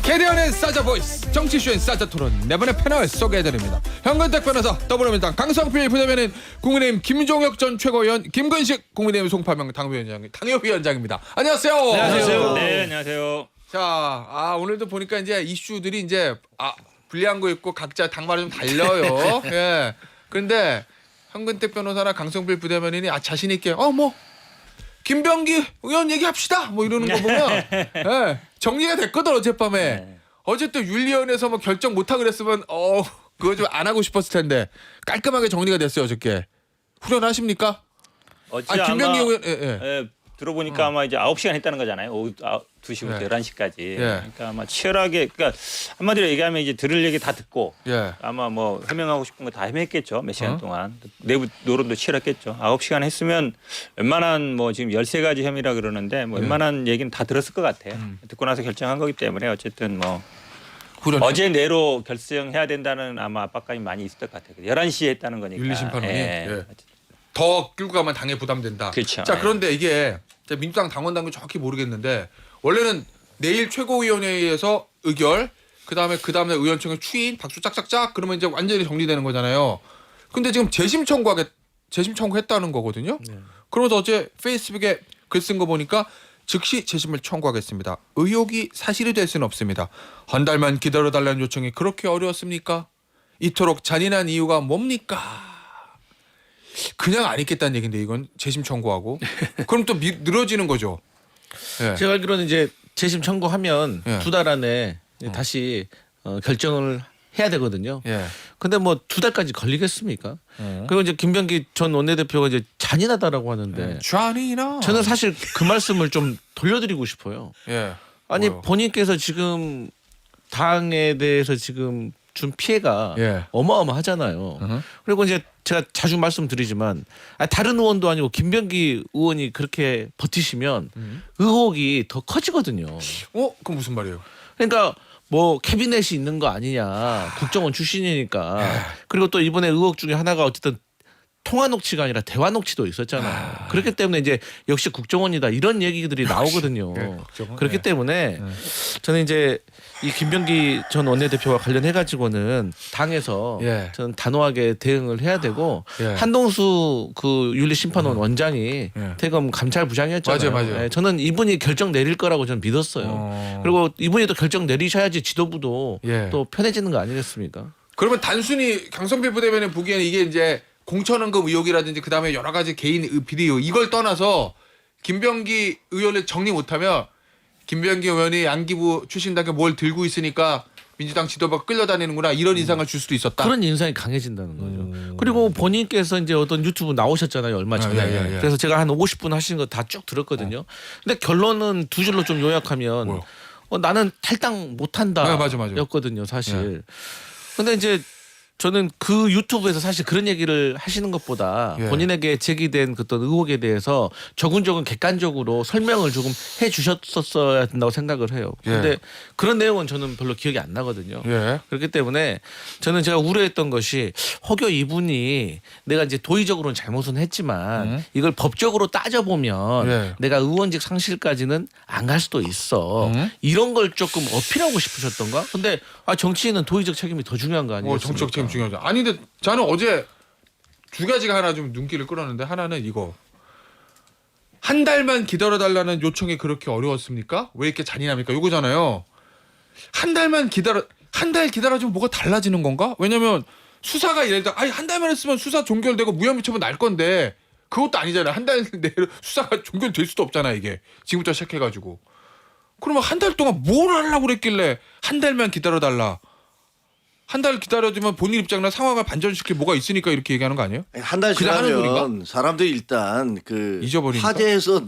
개대현의 사자 보이스, 정치쇼인 사자 토론 네 번의 패널 소개해드립니다. 현근택 변호사, 더불어민주당 강성필 부대변인, 국민의힘 김종혁 전 최고위원, 김근식 국민의힘 송파명 당협위원장입니다. 안녕하세요. 안녕하세요. 네, 안녕하세요. 자, 오늘도 보니까 이제 이슈들이 이제 불리한 거 있고 각자 당마다 좀 달려요. 예. 그런데 현근택 변호사나 강성필 부대변인이 자신 있게 김병기 의원 얘기합시다 뭐 이러는 거 보면 예, 정리가 됐거든 어젯밤에. 네. 어쨌든 윤리위원회에서 뭐 결정 못하고 그랬으면 그거 좀 안 하고 싶었을 텐데 깔끔하게 정리가 됐어요 어저께. 후련하십니까? 어제 김병기 아마 의원 들어보니까 아마 이제 9시간 했다는 거잖아요. 오후 2시부터 네. 11시까지. 예. 그러니까 아마 치열하게, 그러니까 한마디로 얘기하면 이제 들을 얘기 다 듣고 예. 아마 뭐 해명하고 싶은 거 다 해명했겠죠. 몇 시간 동안. 내부 노론도 치열했겠죠. 9시간 했으면 웬만한 뭐 지금 13가지 혐의라 그러는데 뭐 웬만한 얘기는 다 들었을 것 같아요. 듣고 나서 결정한 거기 때문에 어쨌든 뭐 후련해. 어제 내로 결정해야 된다는 아마 압박감이 많이 있을 것 같아요. 11시에 했다는 거니까. 윤리심판원이 예. 더 끌고 가면 당에 부담된다. 그렇죠. 자, 네. 그런데 이게 민주당 당원당규 정확히 모르겠는데 원래는 내일 최고위원회에서 의결, 그다음에 의원총회 추인, 박수 짝짝짝 그러면 이제 완전히 정리되는 거잖아요. 근데 지금 재심 청구했다는 거거든요. 네. 그러면서 어제 페이스북에 글 쓴 거 보니까 즉시 재심을 청구하겠습니다. 의혹이 사실이 될 수는 없습니다. 한 달만 기다려달라는 요청이 그렇게 어려웠습니까? 이토록 잔인한 이유가 뭡니까? 그냥 안 있겠다는 얘기인데 이건 재심 청구하고 그럼 또 늘어지는 거죠. 예. 제가 알기로는 이제 재심 청구하면 예. 2달 안에 다시 결정을 해야 되거든요. 예. 근데 뭐 2달까지 걸리겠습니까? 그리고 이제 김병기 전 원내대표가 이제 잔인하다라고 하는데 잔인하. 저는 사실 그 말씀을 좀 돌려드리고 싶어요. 예. 아니 뭐요? 본인께서 지금 당에 대해서 지금 준 피해가 예. 어마어마하잖아요. 그리고 이제 제가 자주 말씀드리지만 다른 의원도 아니고 김병기 의원이 그렇게 버티시면 의혹이 더 커지거든요. 그럼 무슨 말이에요? 그러니까 뭐 캐비넷이 있는 거 아니냐. 국정원 출신이니까. 그리고 또 이번에 의혹 중에 하나가 어쨌든 통화 녹취가 아니라 대화 녹취도 있었잖아요. 그렇기 때문에 이제 역시 국정원이다 이런 얘기들이 나오거든요. 국정원. 그렇기 때문에 저는 이제 이 김병기 전 원내대표와 관련해 가지고는 당에서 예. 저는 단호하게 대응을 해야 되고 예. 한동수 그 윤리심판원 원장이 예. 대검 감찰부장이었잖아요. 맞아요. 예, 저는 이분이 결정 내릴 거라고 저는 믿었어요. 그리고 이분이 또 결정 내리셔야지 지도부도 예. 또 편해지는 거 아니겠습니까? 그러면 단순히 강성필 부대변인 보기에는 이게 이제 공천원금 의혹이라든지 그다음에 여러 가지 개인 비리 의혹 이걸 떠나서 김병기 의원을 정리 못하면 김병기 의원이 양기부 출신답게 뭘 들고 있으니까 민주당 지도부가 끌려다니는구나 이런 인상을 줄 수도 있었다. 그런 인상이 강해진다는 거죠. 그리고 본인께서 이제 어떤 유튜브 나오셨잖아요 얼마 전에. 예. 그래서 제가 한 50분 하신 거 다 쭉 들었거든요. 근데 결론은 두 줄로 좀 요약하면 뭐요? 나는 탈당 못한다. 네, 맞아. 였거든요 사실. 근데 이제 저는 그 유튜브에서 사실 그런 얘기를 하시는 것보다 예. 본인에게 제기된 그 어떤 의혹에 대해서 조근조근 객관적으로 설명을 조금 해 주셨었어야 된다고 생각을 해요. 근데 그런 내용은 저는 별로 기억이 안 나거든요. 예. 그렇기 때문에 저는 제가 우려했던 것이 혹여 이분이 내가 이제 도의적으로는 잘못은 했지만 이걸 법적으로 따져보면 예. 내가 의원직 상실까지는 안 갈 수도 있어. 이런 걸 조금 어필하고 싶으셨던가? 근데 정치인은 도의적 책임이 더 중요한 거 아니겠습니까? 정치적 책임 중요하죠. 아니 근데 저는 어제 두 가지가 하나 좀 눈길을 끌었는데 하나는 이거. 한 달만 기다려달라는 요청이 그렇게 어려웠습니까? 왜 이렇게 잔인합니까? 이거잖아요. 한 달 기다려주면 뭐가 달라지는 건가? 왜냐면 수사가 예를 들어 한 달만 했으면 수사 종결되고 무혐의 처분 날 건데 그것도 아니잖아요. 한 달 내로 수사가 종결될 수도 없잖아 이게. 지금부터 시작해가지고. 그러면 한 달 동안 뭘 하려고 그랬길래 한 달만 기다려달라. 한 달 기다려주면 본인 입장이나 상황을 반전시킬 뭐가 있으니까 이렇게 얘기하는 거 아니에요? 한 달 그냥 하는 지나면 소린가? 사람들이 일단 그 잊어버리니까? 화제에서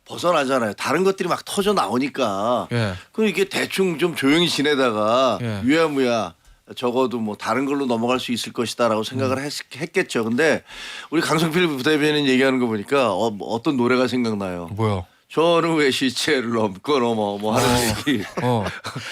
벗어나잖아요. 다른 것들이 막 터져 나오니까. 예. 그럼 이게 대충 좀 조용히 지내다가 예. 유야무야 적어도 뭐 다른 걸로 넘어갈 수 있을 것이다라고 생각을 했겠죠. 근데 우리 강성필 부대변인 얘기하는 거 보니까 어떤 노래가 생각나요? 뭐요? 저는 왜 시체를 넘고 넘어 뭐 하는 얘기.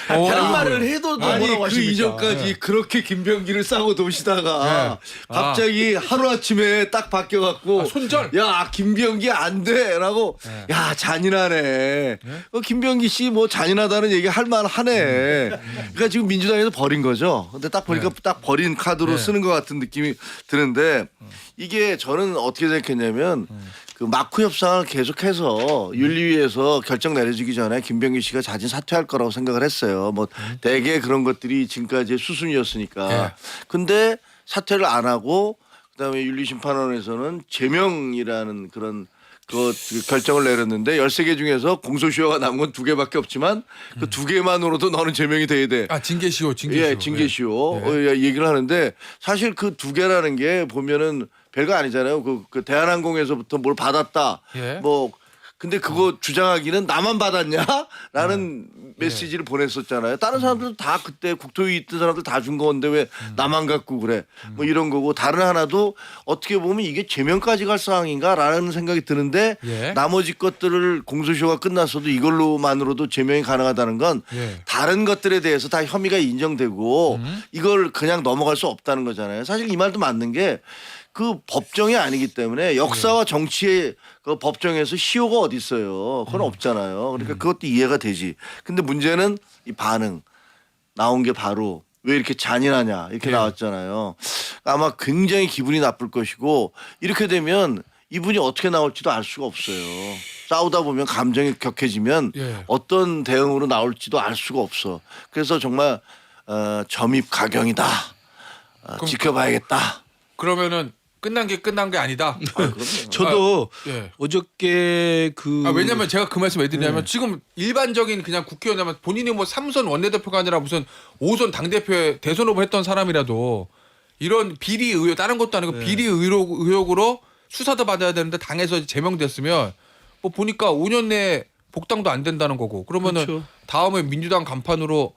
그런 말을 해도 아니 뭐라고 그 하십니까? 이전까지 그렇게 김병기를 싸고 도시다가 갑자기 하루 아침에 딱 바뀌어갖고 손절. 야 김병기 안 돼라고 야 잔인하네. 김병기 씨 뭐 잔인하다는 얘기 할 만하네. 그러니까 지금 민주당에서 버린 거죠. 근데 딱 보니까 딱 버린 카드로 쓰는 것 같은 느낌이 드는데 이게 저는 어떻게 생각했냐면. 그 마크 협상을 계속해서 윤리위에서 결정 내려지기 전에 김병기 씨가 자진 사퇴할 거라고 생각을 했어요. 뭐 대개 그런 것들이 지금까지 수순이었으니까. 근데 사퇴를 안 하고 그다음에 윤리심판원에서는 제명이라는 그런 그 결정을 내렸는데 13개 중에서 공소시효가 남은 건 2개밖에 없지만 그 2개만으로도 너는 제명이 돼야 돼. 아 징계시효, 징계시효. 예, 징계시효 얘기를 하는데 사실 그 2개라는 게 보면은 별거 아니잖아요. 그 대한항공에서부터 뭘 받았다. 예. 뭐 근데 그거 주장하기는 나만 받았냐라는 메시지를 보냈었잖아요. 다른 사람들도 다 그때 국토위 있던 사람들 다 준 건데 왜 나만 갖고 그래? 뭐 이런 거고 다른 하나도 어떻게 보면 이게 제명까지 갈 상황인가라는 생각이 드는데 예. 나머지 것들을 공소시효가 끝났어도 이걸로만으로도 제명이 가능하다는 건 예. 다른 것들에 대해서 다 혐의가 인정되고 이걸 그냥 넘어갈 수 없다는 거잖아요. 사실 이 말도 맞는 게 그 법정이 아니기 때문에 역사와 정치의 그 법정에서 시효가 어디 있어요. 그건 없잖아요. 그러니까 그것도 이해가 되지. 근데 문제는 이 반응 나온 게 바로 왜 이렇게 잔인하냐 이렇게 나왔잖아요. 아마 굉장히 기분이 나쁠 것이고 이렇게 되면 이분이 어떻게 나올지도 알 수가 없어요. 싸우다 보면 감정이 격해지면 어떤 대응으로 나올지도 알 수가 없어. 그래서 정말 점입 가경이다. 지켜봐야겠다. 그러면은 끝난 게 아니다. 저도 예. 어저께 그 왜냐면 제가 그 말씀 왜 드리냐면 지금 일반적인 그냥 국회의원이면 본인이 뭐 3선 원내대표가 아니라 무슨 5선 당대표에 대선 후보 했던 사람이라도 이런 비리 의혹 다른 것도 아니고 비리 의혹으로 수사도 받아야 되는데 당에서 제명됐으면 뭐 보니까 5년 내에 복당도 안 된다는 거고 그러면은 그렇죠. 다음에 민주당 간판으로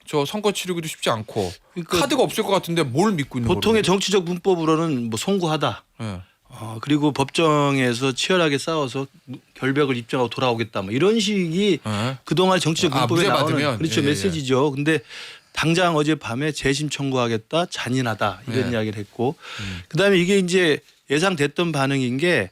저 선거 치르기도 쉽지 않고 그러니까 카드가 없을 것 같은데 뭘 믿고 있는 거예요? 보통의 정치적 문법으로는 뭐 송구하다. 예. 그리고 법정에서 치열하게 싸워서 결백을 입증하고 돌아오겠다. 뭐 이런 식이 예. 그동안 정치적 문법에 무죄 나오는 받으면? 그렇죠 예, 예. 메시지죠. 근데 당장 어젯밤에 재심 청구하겠다. 잔인하다. 이런 예. 이야기를 했고 그다음에 이게 이제 예상됐던 반응인 게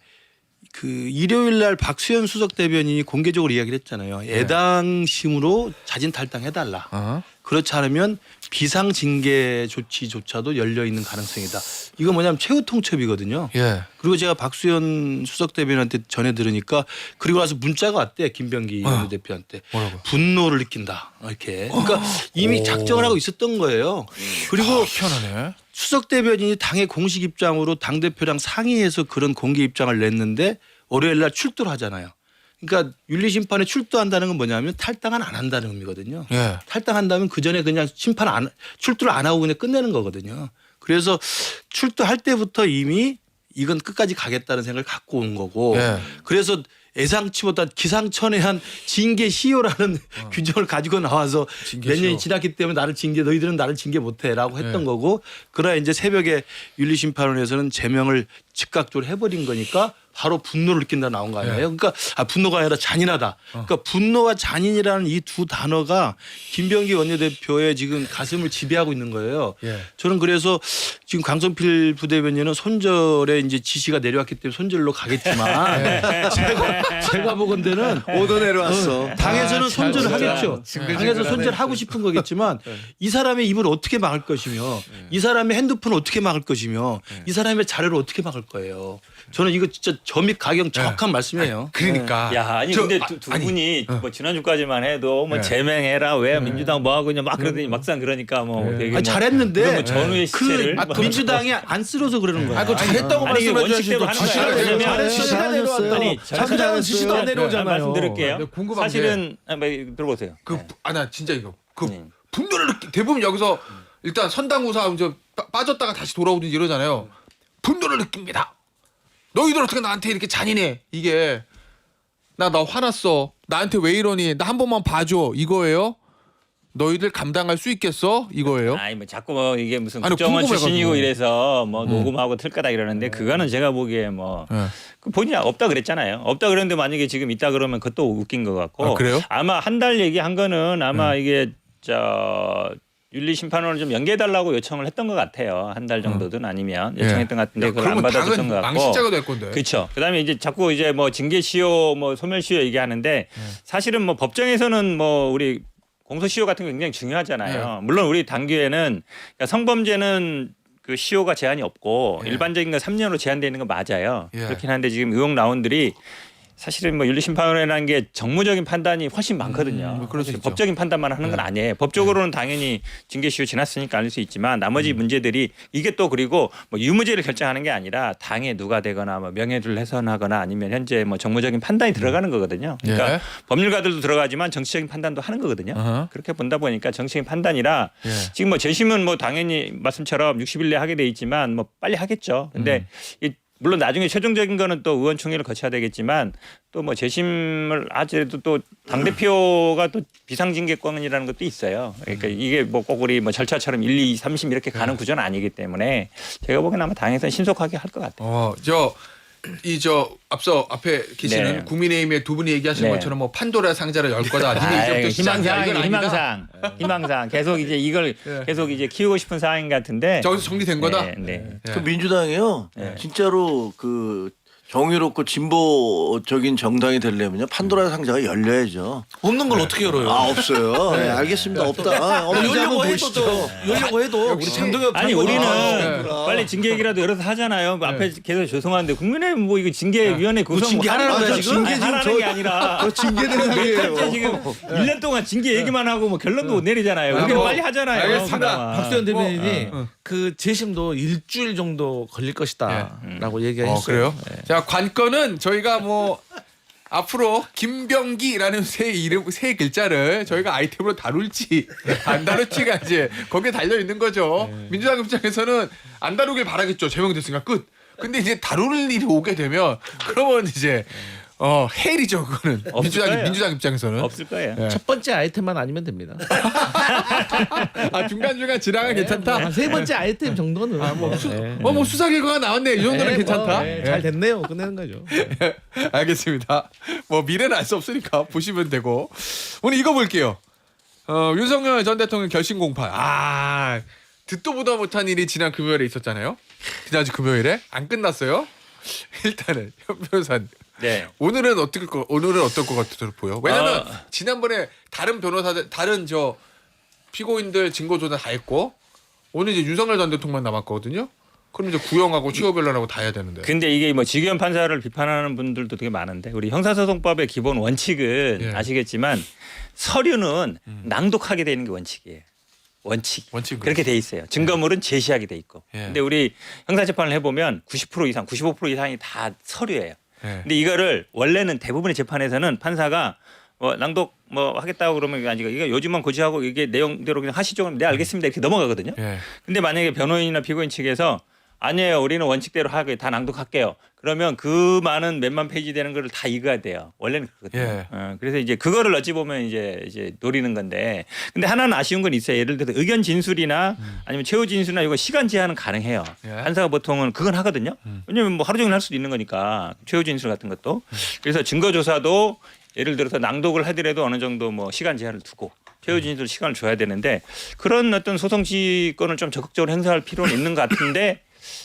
그 일요일 날 박수현 수석 대변인이 공개적으로 이야기를 했잖아요. 애당심으로 자진 탈당해달라. 그렇지 않으면 비상징계 조치조차도 열려 있는 가능성이다. 이거 뭐냐면 최후 통첩이거든요. 예. 그리고 제가 박수현 수석 대변인한테 전해 들으니까 그리고 나서 문자가 왔대 김병기 원내대표한테 뭐라고? 분노를 느낀다 이렇게. 그러니까 이미 작정을 하고 있었던 거예요. 그리고 희한하네. 수석 대변인이 당의 공식 입장으로 당 대표랑 상의해서 그런 공개 입장을 냈는데 월요일 날 출두를 하잖아요. 그러니까 윤리심판에 출두한다는 건 뭐냐면 탈당은 안 한다는 의미거든요. 예. 탈당한다면 그 전에 그냥 출두를 안 하고 그냥 끝내는 거거든요. 그래서 출두할 때부터 이미 이건 끝까지 가겠다는 생각을 갖고 온 거고 예. 그래서 예상치보다 기상천외한 징계 시효라는 규정을 가지고 나와서 징계 몇 년이 시효. 지났기 때문에 나를 징계 너희들은 나를 징계 못해라고 했던 예. 거고 그러나 이제 새벽에 윤리심판원에서는 제명을 즉각적으로 해버린 거니까 바로 분노를 느낀다 나온 거 아니에요. 그러니까 분노가 아니라 잔인하다. 그러니까 분노와 잔인이라는 이 두 단어가 김병기 원내대표의 지금 가슴을 지배하고 있는 거예요. 예. 저는 그래서 지금 강성필 부대변인은 손절에 이제 지시가 내려왔기 때문에 손절로 가겠지만 제가 보건대는 오도 내려왔어. 당에서는 손절을 진짜 하겠죠. 징글징글하네. 당에서 손절하고 싶은 거겠지만 이 사람의 입을 어떻게 막을 것이며 이 사람의 핸드폰을 어떻게 막을 것이며 이 사람의 자료를 어떻게 막을 거예요. 저는 이거 진짜 점입 가경 정확한 말씀이에요. 그러니까. 야, 아니 저- 근데 두 분이 뭐 지난주까지만 해도 뭐 제명해라 왜 민주당 뭐 하고 있냐 막 그러더니 막상 그러니까 뭐 되게 아니, 뭐 잘했는데 그런 뭐 전후의 그 시체를 민주당이 안 쓸어서 그러는 거야. 그거 잘했다고 아니, 이게 말씀해 원칙대로 주시죠. 하는 거야. 왜냐면 지시가 내려왔다니. 아니, 자수장은 지시도 안 내려오잖아요. 말씀드릴게요. 네, 궁금한 사실은 들어보세요. 나 진짜 이거 그 네. 분노를 대부분 여기서 일단 선당우사 이제 빠졌다가 다시 돌아오든지 이러잖아요. 분노를 느낍니다. 너희들 어떻게 나한테 이렇게 잔인해? 이게 나 화났어. 나한테 왜 이러니? 나 한 번만 봐줘. 이거예요? 너희들 감당할 수 있겠어? 이거예요. 아니 뭐 자꾸 뭐 이게 무슨 아니, 국정원 궁금해가지고. 출신이고 이래서 뭐 녹음하고 틀 거다 이러는데 그거는 제가 보기에 뭐 네. 그 본인이 없다 그랬잖아요. 없다 그랬는데 만약에 지금 있다 그러면 그것도 웃긴 것 같고. 아, 그래요? 아마 한 달 얘기한 거는 아마 이게 윤리심판원을 좀 연계해달라고 요청을 했던 것 같아요. 한 달 정도든 아니면 요청했던 것 같은데 그걸 안 받아줬던 것 같고. 망신자가 될 건데. 그렇죠. 그다음에 이제 자꾸 이제 뭐 징계시효, 뭐 소멸시효 얘기하는데 사실은 뭐 법정에서는 뭐 우리 공소시효 같은 게 굉장히 중요하잖아요. 물론 우리 당규에는 그러니까 성범죄는 그 시효가 제한이 없고 일반적인 거 3년으로 제한되어 있는 거 맞아요. 예. 그렇긴 한데 지금 의혹 나온들이 사실은 뭐 윤리심판원이라는 게 정무적인 판단이 훨씬 많거든요. 그럴 수 있죠. 법적인 판단만 하는 건 아니에요. 법적으로는 당연히 징계시효 지났으니까 아닐 수 있지만 나머지 문제들이 이게 또 그리고 뭐 유무죄를 결정하는 게 아니라 당에 누가 되거나 뭐 명예를 훼손하거나 아니면 현재 뭐 정무적인 판단이 들어가는 거거든요. 그러니까 예. 법률가들도 들어가지만 정치적인 판단도 하는 거거든요. 어허. 그렇게 본다 보니까 정치적인 판단이라 예. 지금 뭐 재심은 뭐 당연히 말씀처럼 60일 내에 하게 돼 있지만 뭐 빨리 하겠죠. 근데 이 물론 나중에 최종적인 거는 또 의원총회를 거쳐야 되겠지만 또 뭐 재심을 하더라도 또 당대표가 또 비상징계권이라는 것도 있어요. 그러니까 이게 뭐 꼭 우리 뭐 절차처럼 1, 2, 3심 이렇게 가는 구조는 아니기 때문에 제가 보기에는 아마 당에서는 신속하게 할 것 같아요. 앞서 앞에 계시는 네. 국민의힘의 두 분이 얘기하신 네. 것처럼 뭐 판도라 상자를 열 거다. 니네 이제부터 시작이야. 이건 아니다. 희망상 계속 이제 이걸 계속 이제 키우고 싶은 상황인 것 같은데 저기서 정리된 거다. 네, 네. 예. 그 민주당이요. 진짜로 그 정의롭고 진보적인 정당이 되려면요 판도라 상자가 열려야죠. 없는 걸 어떻게 열어요? 아 없어요. 네, 알겠습니다. 없다. 없는지 한번 열려고 해도 보시죠. 또 열려고 해도 우리 장동혁 아니 장관이 우리는 나와요. 빨리 징계 얘기라도 열어서 하잖아요. 뭐 앞에 계속 죄송한데 국민의힘 뭐 이거 징계위원회 구성 징계 뭐 하라는 거야, 아니, 지금? 아니, 하라는 게 아니라 저 징계 몇 달째 대상이에요. 지금 1년 동안 징계 얘기만 하고 뭐 결론도 못 내리잖아요. 우리는 뭐, 빨리 하잖아요. 알겠습니다. 그나마. 박수현 대변인이 그 재심도 일주일 정도 걸릴 것이다라고 얘기했어요. 그래요? 자, 관건은 저희가 뭐 앞으로 김병기라는 새 글자를 저희가 아이템으로 다룰지 안 다룰지가 이제 거기에 달려 있는 거죠. 민주당 입장에서는 안 다루길 바라겠죠. 제명됐으니까 끝. 근데 이제 다룰 일이 오게 되면 그러면 이제 헬이죠. 그거는 거예요. 민주당 입장에서는. 없을 거예요. 예. 첫 번째 아이템만 아니면 됩니다. 아, 중간중간 지나가 괜찮다. 한 세 번째 아이템 정도는 뭐 수사 결과가 나왔네. 이 정도는 괜찮다. 잘 됐네요. 끝내는 거죠. 알겠습니다. 뭐 미래는 알 수 없으니까 보시면 되고 오늘 이거 볼게요. 윤석열 전 대통령 결심 공판. 듣도 보도 못한 일이 지난 금요일에 있었잖아요. 지난주 금요일에 안 끝났어요. 일단은 현 변호사님. 네. 오늘은 어떨 것 같아 보여? 왜냐면 지난번에 다른 변호사들 다른 저 피고인들 증거 조사 다 했고 오늘 이제 윤석열 전 대통령만 남았거든요. 그럼 이제 구형하고 취업 변론하고 다 해야 되는데. 근데 이게 뭐 지기현 판사를 비판하는 분들도 되게 많은데 우리 형사소송법의 기본 원칙은 예. 아시겠지만 서류는 낭독하게 되는 게 원칙이에요. 원칙. 그렇게 돼 있어요. 증거물은 제시하게 돼 있고. 예. 근데 우리 형사재판을 해보면 90% 이상, 95% 이상이 다 서류예요. 예. 근데 이거를 원래는 대부분의 재판에서는 판사가 뭐 낭독 뭐 하겠다고 그러면 이거 아니고 이거 요즘만 고지하고 이게 내용대로 그냥 하시죠. 그럼 네 알겠습니다 이렇게 넘어가거든요. 예. 근데 만약에 변호인이나 피고인 측에서 아니에요 우리는 원칙대로 하게 다 낭독할게요. 그러면 그 많은 몇만 페이지 되는 거를 다 읽어야 돼요. 원래는 그거든요. 예. 그래서 이제 그거를 어찌 보면 이제 노리는 건데 근데 하나는 아쉬운 건 있어요. 예를 들어서 의견 진술이나 아니면 최후 진술이나 이거 시간 제한은 가능해요. 예. 판사가 보통은 그건 하거든요. 왜냐하면 뭐 하루 종일 할 수도 있는 거니까 최후 진술 같은 것도. 그래서 증거 조사도 예를 들어서 낭독을 하더라도 어느 정도 뭐 시간 제한을 두고 최후 진술 시간을 줘야 되는데 그런 어떤 소송 지권을 좀 적극적으로 행사할 필요는 있는 것 같은데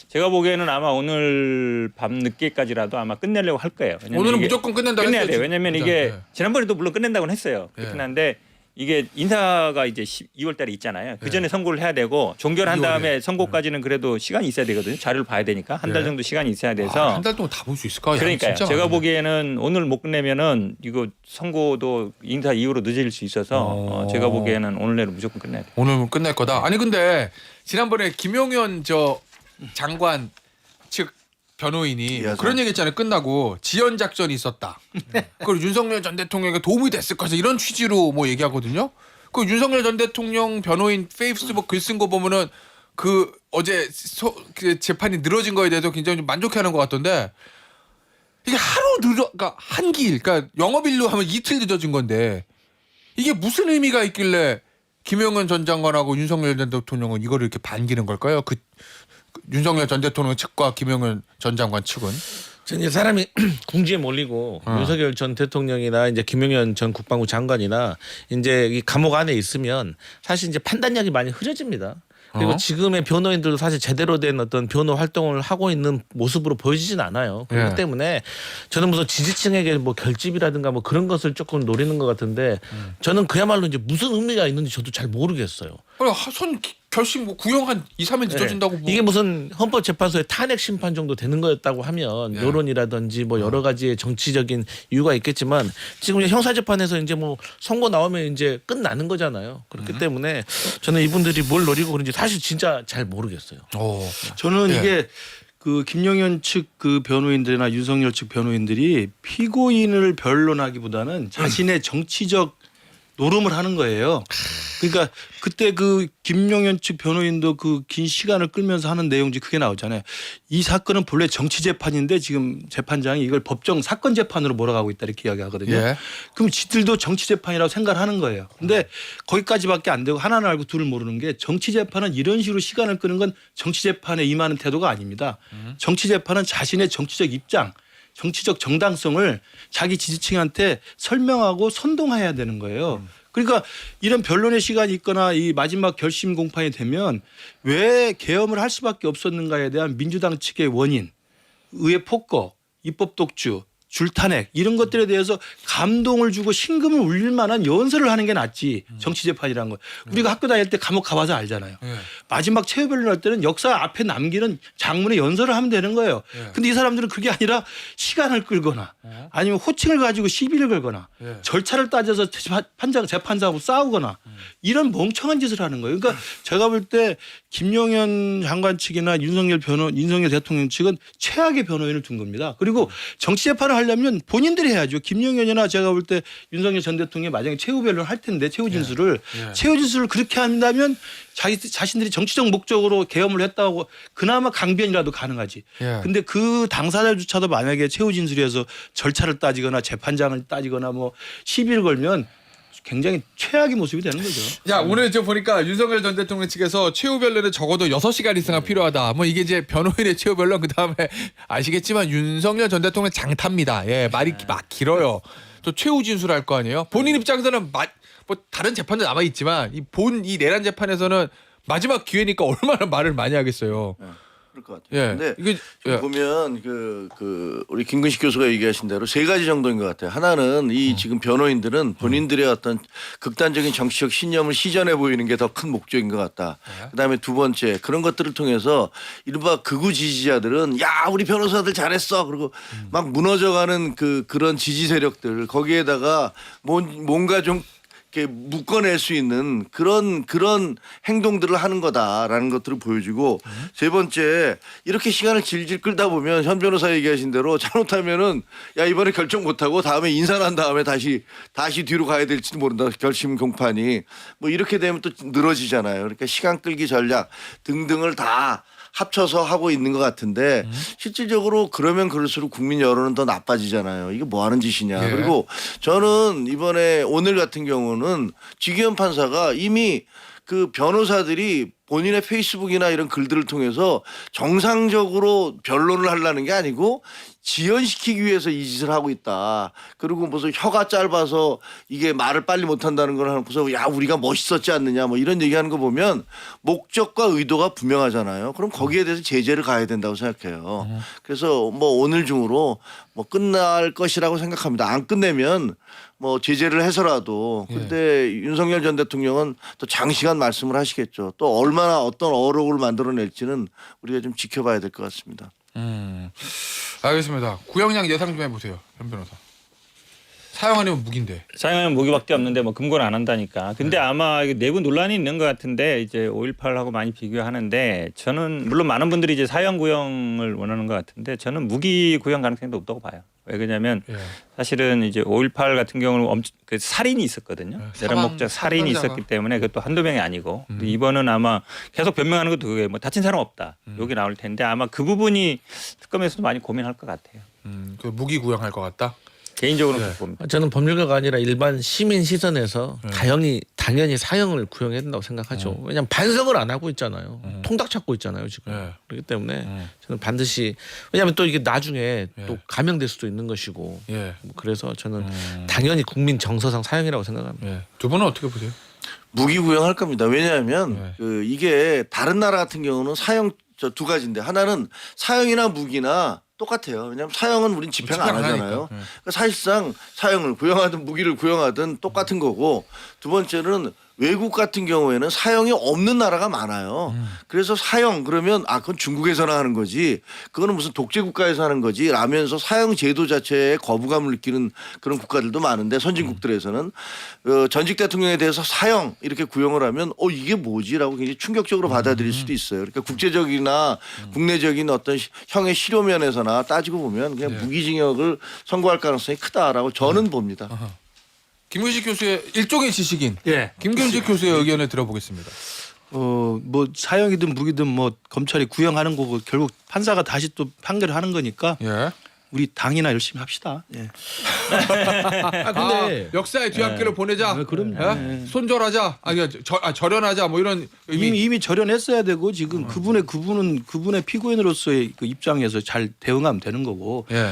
제가 보기에는 아마 오늘 밤 늦게까지라도 아마 끝내려고 할 거예요. 왜냐면 오늘은 이게 무조건 끝낸다고 끝내야 했어요, 돼요. 왜냐하면 진짜. 이게 네. 지난번에도 물론 끝낸다고는 했어요. 예. 그렇긴 한데 이게 인사가 이제 2월 달에 있잖아요. 그 전에 선고를 해야 되고 종결한 2월에. 다음에 선고까지는 그래도 시간이 있어야 되거든요. 자료를 봐야 되니까 한 달 예. 정도 시간이 있어야 돼서 한 달 동안 다 볼 수 있을까요? 그러니까요. 진짜 제가 많네. 보기에는 오늘 못 끝내면은 이거 선고도 인사 이후로 늦어질 수 있어서 제가 보기에는 오늘 내로 무조건 끝내야 돼요. 오늘 끝날 거다. 아니 근데 지난번에 김용현 저 장관 측 변호인이 이하선. 그런 얘기했잖아요. 끝나고 지연 작전이 있었다. 그리고 윤석열 전 대통령에게 도움이 됐을 것이다. 이런 취지로 뭐 얘기하거든요. 그 윤석열 전 대통령 변호인 페이스북 글 쓴 거 보면은 그 어제 그 재판이 늘어진 거에 대해서 굉장히 좀 만족해하는 것 같던데 이게 하루 그러니까 한길, 그러니까 영업일로 하면 이틀 늦어진 건데 이게 무슨 의미가 있길래 김용현 전 장관하고 윤석열 전 대통령은 이거를 이렇게 반기는 걸까요? 그 윤석열 전 대통령 측과 김용현 전 장관 측은 저는 이제 사람이 궁지에 몰리고 윤석열 전 대통령이나 이제 김용현 전 국방부 장관이나 이제 이 감옥 안에 있으면 사실 이제 판단력이 많이 흐려집니다. 그리고 지금의 변호인들도 사실 제대로 된 어떤 변호 활동을 하고 있는 모습으로 보여지진 않아요. 그렇기 때문에 저는 무슨 지지층에게 뭐 결집이라든가 뭐 그런 것을 조금 노리는 것 같은데 저는 그야말로 이제 무슨 의미가 있는지 저도 잘 모르겠어요. 손 결심 뭐 구형 한 2, 3일 늦어진다고 뭐. 이게 무슨 헌법재판소의 탄핵 심판 정도 되는 거였다고 하면 여론이라든지 뭐 여러 가지의 정치적인 이유가 있겠지만 지금 이제 형사재판에서 이제 뭐 선고 나오면 이제 끝나는 거잖아요. 그렇기 때문에 저는 이분들이 뭘 노리고 그런지 사실 진짜 잘 모르겠어요. 저는 예. 이게 그 김용현 측 그 변호인들이나 윤석열 측 변호인들이 피고인을 변론하기보다는 자신의 정치적 노름을 하는 거예요. 그러니까 그때 그 김용현 측 변호인도 그 긴 시간을 끌면서 하는 내용 중에 크게 나오잖아요. 이 사건은 본래 정치 재판인데 지금 재판장이 이걸 법정 사건 재판으로 몰아가고 있다 이렇게 이야기하거든요. 예. 그럼 지들도 정치 재판이라고 생각을 하는 거예요. 근데 거기까지밖에 안 되고 하나는 알고 둘을 모르는 게 정치 재판은 이런 식으로 시간을 끄는 건 정치 재판에 임하는 태도가 아닙니다. 정치 재판은 자신의 정치적 입장, 정치적 정당성을 자기 지지층한테 설명하고 선동해야 되는 거예요. 그러니까 이런 변론의 시간이 있거나 이 마지막 결심 공판이 되면 왜 계엄을 할 수밖에 없었는가에 대한 민주당 측의 원인, 의회 폭거, 입법 독주, 줄탄핵 이런 것들에 대해서 감동을 주고 심금을 울릴 만한 연설을 하는 게 낫지 정치 재판이라는 거. 우리가 학교 다닐 때 감옥 가봐서 알잖아요. 마지막 최후 변론할 때는 역사 앞에 남기는 장문의 연설을 하면 되는 거예요. 근데 이 사람들은 그게 아니라 시간을 끌거나 아니면 호칭을 가지고 시비를 걸거나 절차를 따져서 재판장하고 싸우거나 이런 멍청한 짓을 하는 거예요. 그러니까 제가 볼 때 김용현 장관 측이나 윤석열 대통령 측은 최악의 변호인을 둔 겁니다. 그리고 정치 재판을 하려면 본인들이 해야죠. 김용현이나 제가 볼 때 윤석열 전 대통령이 만약에 최후 변론을 할 텐데 최후 진술을 최후 진술을 그렇게 한다면 자신들이 정치적 목적으로 계엄을 했다고 그나마 강변이라도 가능하지. 근데 그 당사자조차도 만약에 최후 진술에서 절차를 따지거나 재판장을 따지거나 뭐 시비를 걸면 굉장히 최악의 모습이 되는 거죠. 야, 오늘 저 보니까 윤석열 전 대통령 측에서 최후 변론에 적어도 6시간 이상은 필요하다. 뭐 이게 이제 변호인의 최후 변론 그다음에 아시겠지만 윤석열 전 대통령 장타입니다. 예, 말이 막 길어요. 또 최후 진술할 거 아니에요. 본인 입장에서는 뭐 다른 재판도 남아 있지만 이 내란 재판에서는 마지막 기회니까 얼마나 말을 많이 하겠어요. 그럴 것 같아요. 예. 근데 이게 지금 보면 우리 김근식 교수가 얘기하신 대로 세 가지 정도인 것 같아요. 하나는 이 지금 변호인들은 본인들의 어떤 극단적인 정치적 신념을 시전해 보이는 게 더 큰 목적인 것 같다. 그다음에 두 번째 그런 것들을 통해서 이른바 극우 지지자들은 야 우리 변호사들 잘했어. 그리고 막 무너져가는 그런 지지 세력들 거기에다가 뭔가 좀 이렇게 묶어낼 수 있는 그런 행동들을 하는 거다라는 것들을 보여주고 세 번째 이렇게 시간을 질질 끌다 보면 현 변호사 얘기하신 대로 잘못하면은 야 이번에 결정 못하고 다음에 인사한 다음에 다시 뒤로 가야 될지도 모른다 결심 공판이 뭐 이렇게 되면 또 늘어지잖아요. 그러니까 시간 끌기 전략 등등을 다 합쳐서 하고 있는 것 같은데 실질적으로 그러면 그럴수록 국민 여론은 더 나빠지잖아요. 이게 뭐 하는 짓이냐. 그리고 저는 이번에 오늘 같은 경우는 지기현 판사가 이미 그 변호사들이 본인의 페이스북이나 이런 글들을 통해서 정상적으로 변론을 하려는 게 아니고 지연시키기 위해서 이 짓을 하고 있다. 그리고 무슨 혀가 짧아서 이게 말을 빨리 못한다는 걸 하고서 야 우리가 멋있었지 않느냐 뭐 이런 얘기하는 거 보면 목적과 의도가 분명하잖아요. 그럼 거기에 대해서 제재를 가야 된다고 생각해요. 그래서 뭐 오늘 중으로 뭐 끝날 것이라고 생각합니다. 안 끝내면 뭐 제재를 해서라도 그때 윤석열 전 대통령은 또 장시간 말씀을 하시겠죠. 또 얼마나 어떤 어록을 만들어낼지는 우리가 좀 지켜봐야 될 것 같습니다. 알겠습니다. 구형량 예상 좀 해보세요, 현 변호사. 사형 아니면 무기인데. 사용하는 무기밖에 없는데 뭐 금고는 안 한다니까. 근데 아마 이게 내부 논란이 있는 것 같은데 이제 5.18하고 많이 비교하는데 저는 물론 많은 분들이 이제 사형 구형을 원하는 것 같은데 저는 무기 구형 가능성도 높다고 봐요. 왜 그러냐면 사실은 이제 5.18 같은 경우는 그 살인이 있었거든요. 내란 목적 살인이 있었기 때문에 그것도 한두 명이 아니고 이번은 아마 계속 변명하는 것도 그게 뭐 다친 사람 없다. 여기 나올 텐데 아마 그 부분이 특검에서도 많이 고민할 것 같아요. 그 무기 구형할 것 같다. 개인적으로 네. 그렇게 봅니다. 저는 법률가가 아니라 일반 시민 시선에서 당연히 사형을 구형해야 된다고 생각하죠. 왜냐하면 반성을 안 하고 있잖아요. 통닭 찾고 있잖아요 지금. 네. 그렇기 때문에 저는 반드시 왜냐하면 또 이게 나중에 예. 또 감형될 수도 있는 것이고 예. 뭐 그래서 저는 당연히 국민 정서상 사형이라고 생각합니다. 예. 두 분은 어떻게 보세요? 무기구형할 겁니다. 왜냐하면 네. 이게 다른 나라 같은 경우는 사형 저 두 가지인데 하나는 사형이나 무기나 똑같아요. 왜냐하면 사형은 우린 집행 안 집행 안 하잖아요. 하니까. 그러니까 사실상 사형을 구형하든 무기를 구형하든 똑같은 거고 두 번째는 외국 같은 경우에는 사형이 없는 나라가 많아요. 그래서 사형 그러면 그건 중국에서나 하는 거지 그거는 무슨 독재 국가에서 하는 거지 라면서 사형 제도 자체에 거부감을 느끼는 그런 국가들도 많은데 선진국들에서는 전직 대통령에 대해서 사형 이렇게 구형을 하면 이게 뭐지라고 굉장히 충격적으로 받아들일 수도 있어요. 그러니까 국제적이나 국내적인 어떤 형의 실효 면에서나 따지고 보면 그냥 무기징역을 선고할 가능성이 크다라고 저는 봅니다. 김규식 교수의 일종의 지식인 예. 김규식 교수의 의견을 들어보겠습니다. 뭐 사형이든 무기든 뭐 검찰이 구형하는 거고 결국 판사가 다시 또 판결을 하는 거니까 예. 우리 당이나 열심히 합시다. 예. 근데 역사의 뒤안길을 보내자. 네, 그럼요. 예? 네. 손절하자. 절연하자. 뭐 이런 의미. 이미 절연했어야 되고 지금 그분의 피고인으로서의 그 입장에서 잘 대응하면 되는 거고 예.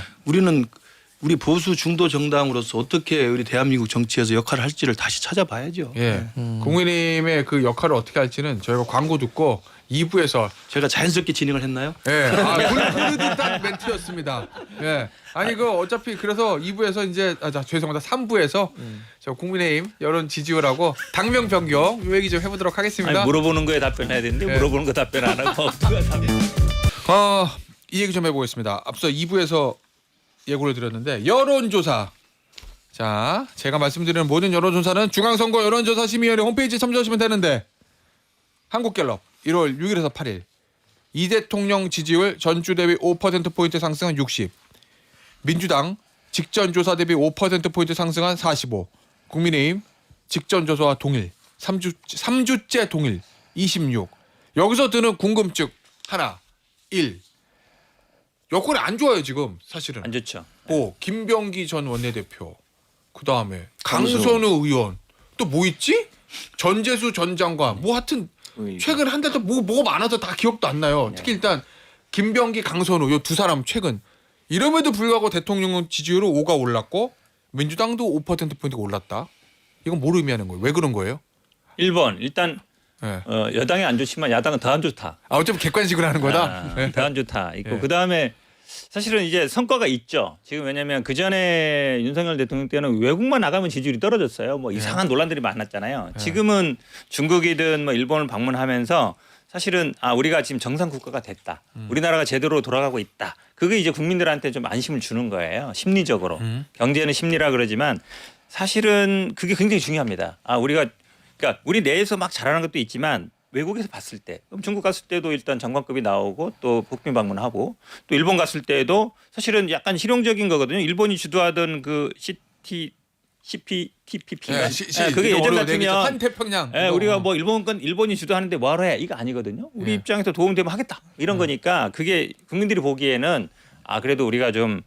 우리 보수 중도 정당으로서 어떻게 우리 대한민국 정치에서 역할을 할지를 다시 찾아봐야죠. 예. 국민의힘의 그 역할을 어떻게 할지는 저희가 광고 듣고 2부에서 제가 자연스럽게 진행을 했나요? 예. 그래도 멘트였습니다. 예. 아니 어차피 그래서 2부에서 이제 죄송합니다. 3부에서 저 국민의힘 여론 지지율하고 당명 변경 이 얘기 좀 해보도록 하겠습니다. 아니, 물어보는 거에 답변해야 되는데 예. 물어보는 거 답변 안 하고 누가 답변? 이 얘기 좀 해보겠습니다. 앞서 2부에서 예고를 드렸는데 여론조사. 자, 제가 말씀드리는 모든 여론조사는 중앙선거 여론조사심의위원회 홈페이지에 참조하시면 되는데 한국갤럽 1월 6일에서 8일 이 대통령 지지율 전주 대비 5%포인트 상승한 60, 민주당 직전조사 대비 5%포인트 상승한 45, 국민의힘 직전조사와 동일 3주째 동일 26. 여기서 드는 궁금증 하나 1. 여건이 안 좋아요 지금 사실은. 안 좋죠. 김병기 전 원내대표, 그 다음에 강선우 의원, 또 뭐 있지? 전재수 전 장관, 뭐 하여튼 최근 한 달도 뭐가 많아서 다 기억도 안 나요. 특히 일단 김병기, 강선우 요 두 사람 최근 이름에도 불구하고 대통령 지지율은 5가 올랐고 민주당도 5%포인트가 올랐다. 이건 뭘 의미하는 거예요? 왜 그런 거예요? 1번 일단 네. 여당이 안 좋지만 야당은 더 안 좋다. 어차피 객관식으로 하는 거다. 네. 더 안 좋다. 있고 네. 그다음에 사실은 이제 성과가 있죠. 지금 왜냐하면 그 전에 윤석열 대통령 때는 외국만 나가면 지지율이 떨어졌어요. 뭐 이상한 논란들이 많았잖아요. 지금은 중국이든 뭐 일본을 방문하면서 사실은 우리가 지금 정상 국가가 됐다. 우리나라가 제대로 돌아가고 있다. 그게 이제 국민들한테 좀 안심을 주는 거예요. 심리적으로. 경제는 심리라 그러지만 사실은 그게 굉장히 중요합니다. 그러니까 우리 내에서 막 잘하는 것도 있지만 외국에서 봤을 때 그럼 중국 갔을 때도 일단 장관급이 나오고 또 국빈 방문하고 또 일본 갔을 때도 사실은 약간 실용적인 거거든요. 일본이 주도하던 그 CPTPP인가? 그게 예전 같으면 한태평양. 우리가 뭐 일본이 주도하는데 뭐하러 해? 이거 아니거든요. 우리 입장에서 도움되면 하겠다. 이런 거니까 그게 국민들이 보기에는 그래도 우리가 좀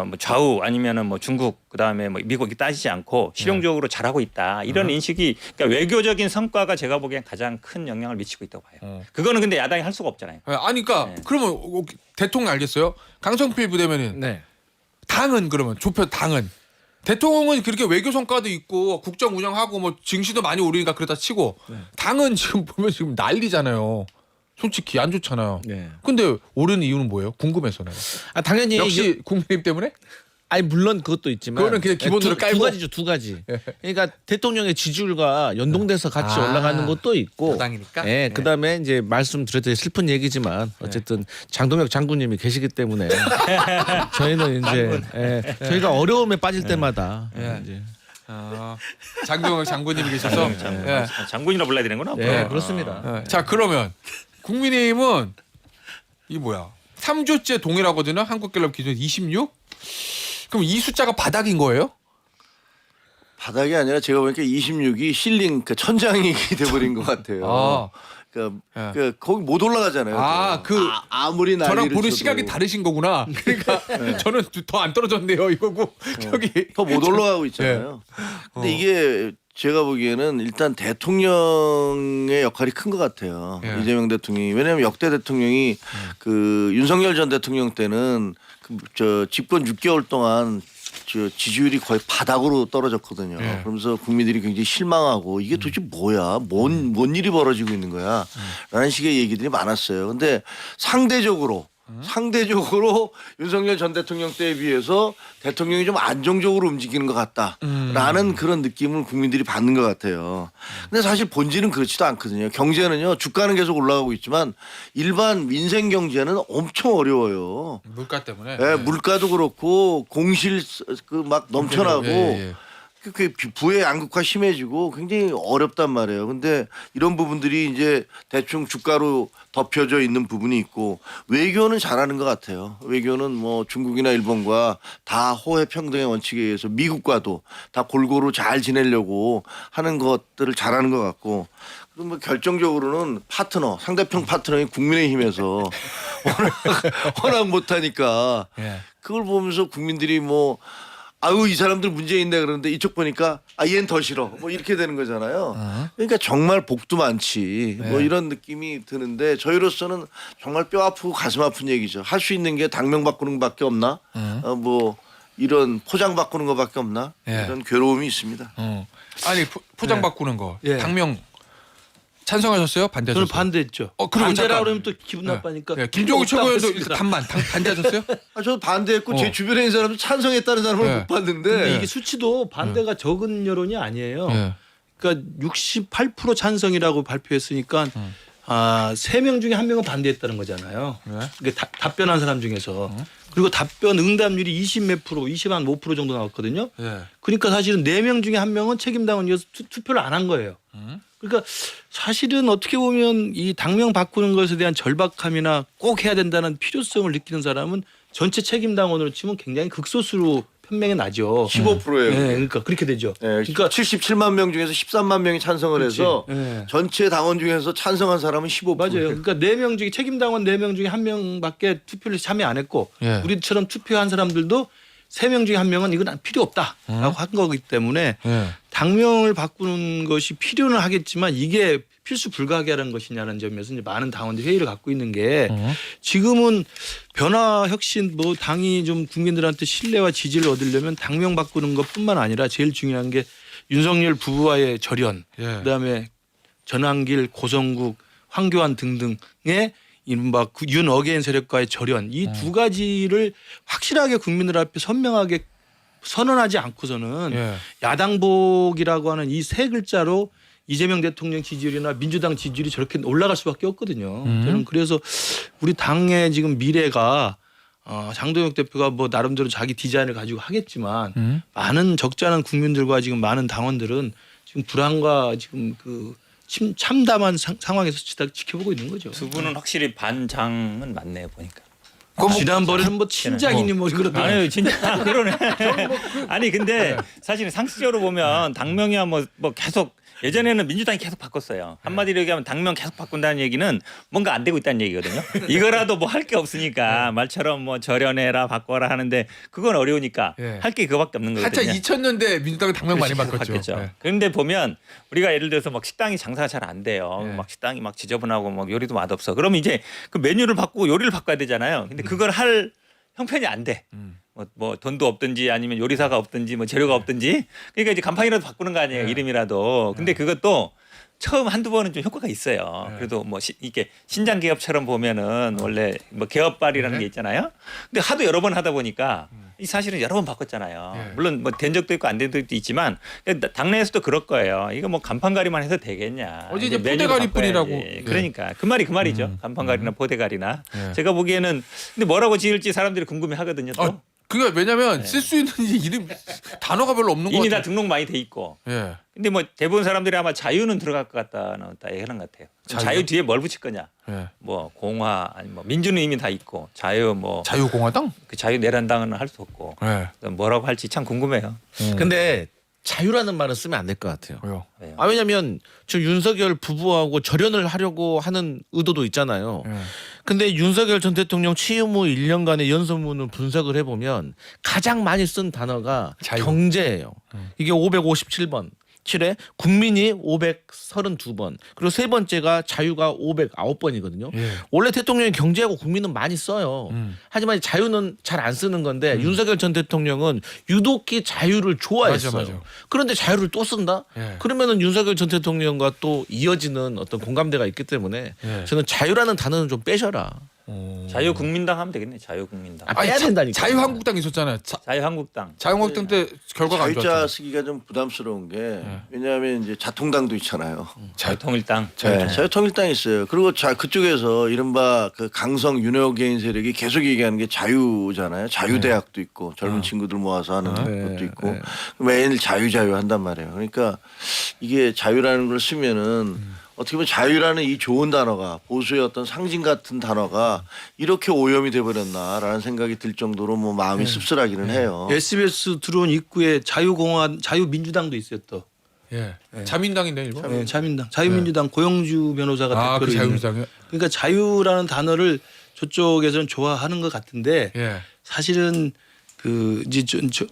뭐 좌우 아니면은 뭐 중국 그다음에 뭐 미국이 따지지 않고 실용적으로 잘하고 있다. 이런 인식이 그러니까 외교적인 성과가 제가 보기엔 가장 큰 영향을 미치고 있다고 봐요. 그거는 근데 야당이 할 수가 없잖아요. 그러니까 그러면 대통령 알겠어요? 강성필 부대변인. 네. 당은 그러면 당은 대통령은 그렇게 외교 성과도 있고 국정 운영하고 뭐 증시도 많이 오르니까 그렇다 치고 당은 지금 보면 지금 난리잖아요. 솔직히 안 좋잖아요. 네. 근데 오르는 이유는 뭐예요? 궁금해서 내가. 당연히 역시 국민의힘 때문에? 아니 물론 그것도 있지만 그거는 그냥 기본으로 깔고. 두 가지죠, 두 가지. 그러니까 대통령의 지지율과 연동돼서 같이 올라가는 것도 있고. 여당이니까? 예, 그다음에 이제 말씀드렸듯이 슬픈 얘기지만 어쨌든 장동혁 장군님이 계시기 때문에 저희는 이제 저희가 어려움에 빠질 때마다 이제 장동혁 장군님이 계셔서. 장군이라 불러야 되는구나. 네, 그렇습니다. 자 그러면 국민의힘은 이 뭐야? 3주째 동일하거든요. 한국갤럽 기준 26. 그럼 이 숫자가 바닥인 거예요? 바닥이 아니라 제가 보니까 26이 실링 천장이 돼버린 것 같아요. 거기 못 올라가잖아요. 아, 아무리 난리를 저랑 보는 쳐도. 시각이 다르신 거구나. 그러니까 저는 더 안 떨어졌네요 이거고 저기 더 못 올라가고 있잖아요. 근데 이게 제가 보기에는 일단 대통령의 역할이 큰 것 같아요. 예. 이재명 대통령이. 왜냐하면 역대 대통령이 그 윤석열 전 대통령 때는 저 집권 6개월 동안 저 지지율이 거의 바닥으로 떨어졌거든요. 예. 그러면서 국민들이 굉장히 실망하고 이게 도대체 뭐야? 뭔 일이 벌어지고 있는 거야? 라는 식의 얘기들이 많았어요. 근데 상대적으로 윤석열 전 대통령 때에 비해서 대통령이 좀 안정적으로 움직이는 것 같다라는 그런 느낌을 국민들이 받는 것 같아요. 근데 사실 본질은 그렇지도 않거든요. 경제는요, 주가는 계속 올라가고 있지만 일반 민생 경제는 엄청 어려워요. 물가 때문에. 예, 물가도 그렇고 공실 막 넘쳐나고 예. 그 부의 양극화 심해지고 굉장히 어렵단 말이에요. 근데 이런 부분들이 이제 대충 주가로 덮여져 있는 부분이 있고 외교는 잘하는 것 같아요. 외교는 뭐 중국이나 일본과 다 호혜 평등의 원칙에 의해서 미국과도 다 골고루 잘 지내려고 하는 것들을 잘하는 것 같고 그리고 뭐 결정적으로는 상대편 파트너인 국민의힘에서 워낙 못하니까 예. 그걸 보면서 국민들이 뭐 아유 이 사람들 문제 있네 그러는데 이쪽 보니까 얘는 더 싫어 뭐 이렇게 되는 거잖아요. 그러니까 정말 복도 많지 뭐 이런 느낌이 드는데 저희로서는 정말 뼈 아프고 가슴 아픈 얘기죠. 할 수 있는 게 당명 바꾸는 것밖에 없나? 뭐 이런 포장 바꾸는 것밖에 없나? 예. 이런 괴로움이 있습니다. 아니 포장 바꾸는 거 예. 당명 찬성하셨어요? 반대하셨어요? 저는 반대했죠. 그리고 반대라 잠깐. 그러면 또 기분 나빠니까. 김종국 없다고 최고위원도 했습니다. 반대하셨어요? 저도 반대했고 제 주변에 있는 사람도 찬성했다는 사람을 네. 못 봤는데 근데 이게 수치도 반대가 적은 여론이 아니에요. 예. 그러니까 68% 찬성이라고 발표했으니까 3명 중에 1명은 반대했다는 거잖아요. 그러니까 답변한 사람 중에서. 그리고 답변 응답률이 20몇 프로, 25% 정도 나왔거든요. 예. 그러니까 사실은 4명 중에 1명은 책임당원이어서 투표를 안 한 거예요. 그러니까 사실은 어떻게 보면 이 당명 바꾸는 것에 대한 절박함이나 꼭 해야 된다는 필요성을 느끼는 사람은 전체 책임당원으로 치면 굉장히 극소수로 편명이 나죠. 15%예요. 네, 그러니까 그렇게 되죠. 네, 그러니까 77만 명 중에서 13만 명이 찬성을 해서 네. 전체 당원 중에서 찬성한 사람은 15%. 맞아요. 그러니까 4명 중에 책임당원 4명 중에 1명밖에 투표를 참여 안 했고 예. 우리처럼 투표한 사람들도 3명 중에 1명은 이건 필요 없다라고 한 거기 때문에 예. 당명을 바꾸는 것이 필요는 하겠지만 이게 필수 불가결한 것이냐는 점에서 이제 많은 당원들이 회의를 갖고 있는 게 지금은 변화 혁신 뭐 당이 좀 국민들한테 신뢰와 지지를 얻으려면 당명 바꾸는 것뿐만 아니라 제일 중요한 게 윤석열 부부와의 절연, 예. 그다음에 전환길, 고성국, 황교안 등등의 이른바 윤 어게인 세력과의 절연 이 두 가지를 확실하게 국민들 앞에 선명하게 선언하지 않고서는 예. 야당복이라고 하는 이 세 글자로 이재명 대통령 지지율이나 민주당 지지율이 저렇게 올라갈 수밖에 없거든요. 저는 그래서 우리 당의 지금 미래가 장동혁 대표가 뭐 나름대로 자기 디자인을 가지고 하겠지만 많은 적지 않은 국민들과 지금 많은 당원들은 지금 불안과 지금 그 참담한 상황에서 지켜보고 있는 거죠. 두 분은 확실히 반장은 맞네요 보니까. 지난번에는 뭐 친장이니 뭐 그러더라고요. 아니 진짜 그러네. 아니 근데 사실은 상식적으로 보면 당명이야 뭐 계속 예전에는 민주당이 계속 바꿨어요. 한마디로 얘기하면 당명 계속 바꾼다는 얘기는 뭔가 안 되고 있다는 얘기거든요. 이거라도 뭐 할 게 없으니까 말처럼 뭐 절연해라 바꿔라 하는데 그건 어려우니까 예. 할 게 그거밖에 없는 거거든요. 한참 2000년대 민주당은 당명 많이 바꿨죠. 바뀌었죠. 예. 그런데 보면 우리가 예를 들어서 막 식당이 장사가 잘 안 돼요. 예. 막 식당이 막 지저분하고 막 요리도 맛없어. 그러면 이제 그 메뉴를 바꾸고 요리를 바꿔야 되잖아요. 근데 그걸 할 형편이 안 돼. 뭐 돈도 없든지 아니면 요리사가 없든지 뭐 재료가 없든지 그러니까 이제 간판이라도 바꾸는 거 아니에요. 이름이라도. 근데 그것도 처음 한두 번은 좀 효과가 있어요. 그래도 뭐 이렇게 신장 개업처럼 보면은 원래 뭐 개업발이라는 게 있잖아요. 근데 하도 여러 번 하다 보니까 이 사실은 여러 번 바꿨잖아요. 물론 뭐 된 적도 있고 안 된 적도 있지만 당내에서도 그럴 거예요. 이거 뭐 간판가리만 해서 되겠냐. 어제 이제 메뉴를 포대가리뿐이라고. 바꿔야지. 그러니까 그 말이죠. 간판가리나 포대가리나. 예. 제가 보기에는 근데 뭐라고 지을지 사람들이 궁금해하거든요. 또. 그러니까 왜냐면 쓸 수 있는 이름 단어가 별로 없는 거 이미 같아요. 다 등록 많이 돼 있고. 예. 근데 뭐 대부분 사람들이 아마 자유는 들어갈 것 같다는 얘기하는 것 같아요. 자유 뒤에 뭘 붙일 거냐? 예. 뭐 공화 아니 뭐 민주는 이미 다 있고 자유 뭐 그 자유공화당? 자유 내란당은 할 수 없고 예. 뭐라고 할지 참 궁금해요. 근데 자유라는 말은 쓰면 안 될 것 같아요. 왜요? 왜요? 왜냐면 지금 윤석열 부부하고 절연을 하려고 하는 의도도 있잖아요. 예. 근데 윤석열 전 대통령 취임 후 1년간의 연설문을 분석을 해보면 가장 많이 쓴 단어가 자유. 경제예요. 이게 557번. 7회 국민이 532번 그리고 세 번째가 자유가 509번이거든요. 예. 원래 대통령이 경제하고 국민은 많이 써요. 하지만 자유는 잘 안 쓰는 건데 윤석열 전 대통령은 유독히 자유를 좋아했어요. 맞아. 그런데 자유를 또 쓴다? 예. 그러면은 윤석열 전 대통령과 또 이어지는 어떤 공감대가 있기 때문에 예. 저는 자유라는 단어는 좀 빼셔라. 자유국민당 하면 되겠네. 자유국민당. 아, 빼야 된다니까. 자유한국당 있었잖아요. 자유한국당. 자유한국당 때 결과가 안 자유자 좋았죠. 쓰기가 좀 부담스러운 게 왜냐하면 이제 자통당도 있잖아요. 자유통일당. 네, 자유통일당이 있어요. 그리고 그쪽에서 이른바 그 강성 윤호개인 세력이 계속 얘기하는 게 자유잖아요. 자유대학도 있고 젊은 친구들 모아서 하는 것도 있고 매일 자유 한단 말이에요. 그러니까 이게 자유라는 걸 쓰면은 어떻게 보면 자유라는 이 좋은 단어가 보수의 어떤 상징 같은 단어가 이렇게 오염이 돼버렸나라는 생각이 들 정도로 뭐 마음이 씁쓸하기는 해요. SBS 들어온 입구에 자유민주당도 있어요 또. 예. 자민당인데 이거. 네, 자민당, 자유민주당 고영주 변호사가 아, 그 대표로 있는. 자유민주당. 그러니까 자유라는 단어를 저쪽에서는 좋아하는 것 같은데 예. 사실은 그 이제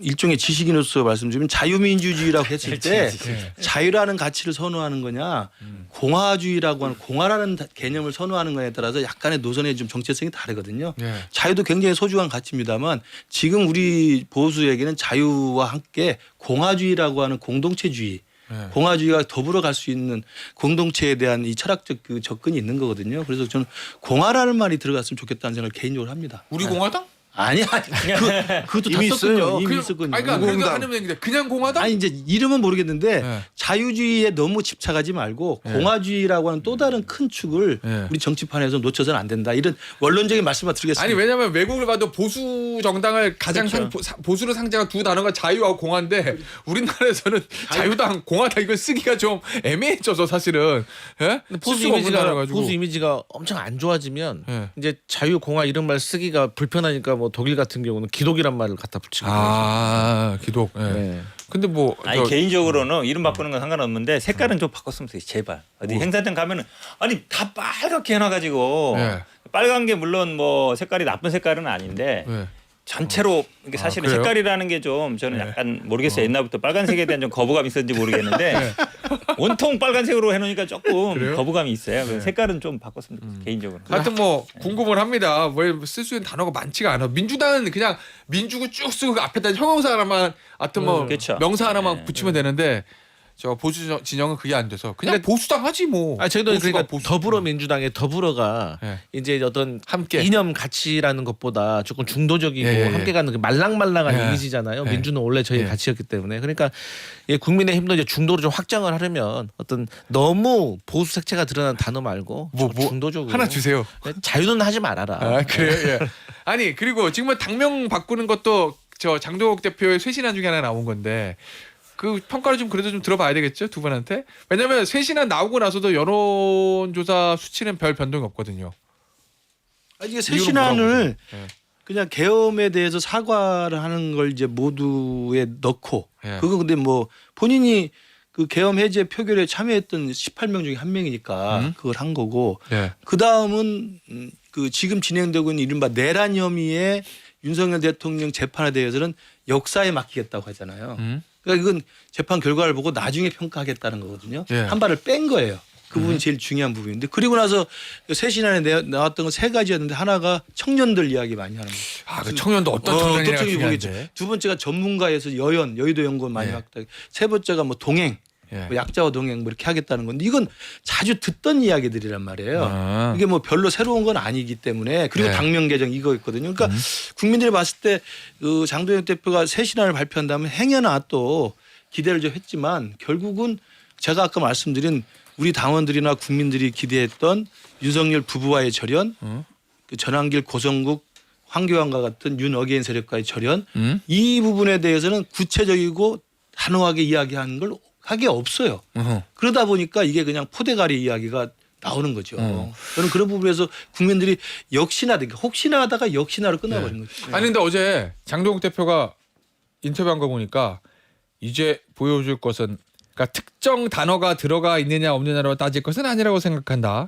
일종의 지식인으로서 말씀드리면 자유민주주의라고 했을 때 예. 자유라는 가치를 선호하는 거냐 공화주의라고 하는 공화라는 개념을 선호하는 거냐에 따라서 약간의 노선의 좀 정체성이 다르거든요. 예. 자유도 굉장히 소중한 가치입니다만 지금 우리 보수에게는 자유와 함께 공화주의라고 하는 공동체주의 예. 공화주의가 더불어 갈 수 있는 공동체에 대한 이 철학적 그 접근이 있는 거거든요. 그래서 저는 공화라는 말이 들어갔으면 좋겠다는 생각을 개인적으로 합니다. 우리 공화당? 아니 그것도 이미 다 썼군요. 있어요. 이미 있었군요. 아니, 그러니까 그러니까 하는 얘기인데 그냥 공화당? 아니 이제 이름은 모르겠는데 네. 자유주의에 너무 집착하지 말고 공화주의라고 하는 또 다른 큰 축을 네. 우리 정치판에서 놓쳐서는 안 된다. 이런 원론적인 말씀을 드리겠습니다. 아니 왜냐면 외국을 봐도 보수 정당을 가장 보수로 상징한 두 단어가 자유하고 공화인데 우리나라에서는 자유당, 공화당 이걸 쓰기가 좀 애매해져서 사실은 예? 쓸 수가 없는 단어가지고. 보수 이미지가 엄청 안 좋아지면 예. 이제 자유 공화 이런 말 쓰기가 불편하니까 뭐 독일 같은 경우는 기독이란 말을 갖다 붙이고 아 기독. 예. 네. 근데 뭐 아니 개인적으로는 이름 바꾸는 건 상관없는데 색깔은 좀 바꿨으면 좋겠어요. 제발. 어디 행사장 가면은 아니 다 빨갛게 해놔가지고 예. 빨간 게 물론 뭐 색깔이 나쁜 색깔은 아닌데 예. 전체로 이게 사실은 그래요? 색깔이라는 게 좀 저는 약간 모르겠어요. 옛날부터 빨간색에 대한 좀 거부감이 있었는지 모르겠는데 온통 빨간색으로 해놓으니까 조금 그래요? 거부감이 있어요. 그래서 색깔은 좀 바꿨으면 좋겠어요. 개인적으로. 하여튼 뭐 궁금은 합니다. 왜 쓸 수 있는 단어가 많지가 않아. 민주당은 그냥 민주고 쭉 쓰고 그 앞에다 형용사 하나만 하여튼 뭐 그렇죠. 명사 하나만 네. 붙이면 되는데 저 보수 진영은 그게 안 돼서 그냥 보수당 하지 뭐. 아 저희도 보수가 그러니까 보수. 더불어민주당의 더불어가 네. 이제 어떤 함께. 이념 가치라는 것보다 조금 중도적이고 예, 예, 예. 함께 가는 그 말랑말랑한 예. 이미지잖아요. 예. 민주는 원래 저희의 예. 가치였기 때문에 그러니까 이 국민의힘도 이제 중도로 좀 확장을 하려면 어떤 너무 보수 색채가 드러난 단어 말고 뭐, 좀 뭐 중도적으로 하나 주세요. 자유는 하지 말아라. 아 그래요. 예. 아니 그리고 지금은 당명 바꾸는 것도 저 장동욱 대표의 쇄신안 중에 하나 나온 건데 그 평가를 좀 그래도 좀 들어봐야 되겠죠 두 분한테. 왜냐하면 쇄신안 나오고 나서도 여론조사 수치는 별 변동이 없거든요. 아니, 이게 이유는 쇄신안을 뭐라고 보세요? 그냥 계엄에 대해서 사과를 하는 걸 이제 모두에 넣고 예. 그거 근데 뭐 본인이 그 계엄 해제 표결에 참여했던 18명 중에 한 명이니까 그걸 한 거고 예. 그 다음은 그 지금 진행되고 있는 이른바 내란 혐의의 윤석열 대통령 재판에 대해서는 역사에 맡기겠다고 하잖아요. 그러니까 이건 재판 결과를 보고 나중에 평가하겠다는 거거든요. 예. 한 발을 뺀 거예요. 그 부분이 제일 중요한 부분인데 그리고 나서 쇄신안에 나왔던 건 세 가지였는데 하나가 청년들 이야기 많이 하는 거예요. 아그 청년도 어떤 청년이냐 청년이 모르겠죠. 중요한데. 두 번째가 전문가에서 여의도 연구원 많이 예. 하겠다. 세 번째가 뭐 동행, 예. 뭐 약자와 동행 뭐 이렇게 하겠다는 건데 이건 자주 듣던 이야기들이란 말이에요. 아. 이게 뭐 별로 새로운 건 아니기 때문에 그리고 네. 당명 개정 이거였거든요. 그러니까 국민들이 봤을 때 그 장동혁 대표가 쇄신안을 발표한 다음에 행여나 또 기대를 좀 했지만 결국은 제가 아까 말씀드린 우리 당원들이나 국민들이 기대했던 윤석열 부부와의 절연, 그 전환길 고성국 황교안과 같은 윤 어게인 세력과의 절연 이 부분에 대해서는 구체적이고 단호하게 이야기하는 걸 하게 없어요. 그러다 보니까 이게 그냥 포대가리 이야기가 나오는 거죠. 저는 그런 부분에서 국민들이 역시나 혹시나 하다가 역시나로 끝나버린 거죠. 아니 근데 어제 장동욱 대표가 인터뷰한 거 보니까 이제 보여줄 것은 그러니까 특정 단어가 들어가 있느냐 없느냐로 따질 것은 아니라고 생각한다.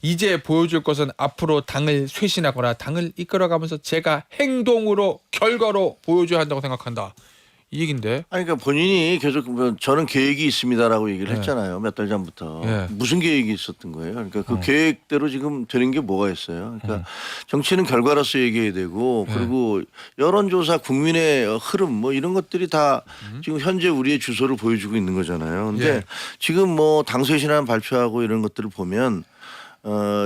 이제 보여줄 것은 앞으로 당을 쇄신하거나 당을 이끌어가면서 제가 행동으로 결과로 보여줘야 한다고 생각한다. 이 얘긴데. 아니 그러니까 본인이 계속 뭐 저는 계획이 있습니다라고 얘기를 네. 했잖아요. 몇 달 전부터. 네. 무슨 계획이 있었던 거예요? 그러니까 그 계획대로 지금 되는 게 뭐가 있어요? 그러니까 정치는 결과로서 얘기해야 되고 그리고 여론조사 국민의 흐름 뭐 이런 것들이 다 지금 현재 우리의 주소를 보여주고 있는 거잖아요. 근데 예. 지금 뭐 당쇄신안 발표하고 이런 것들을 보면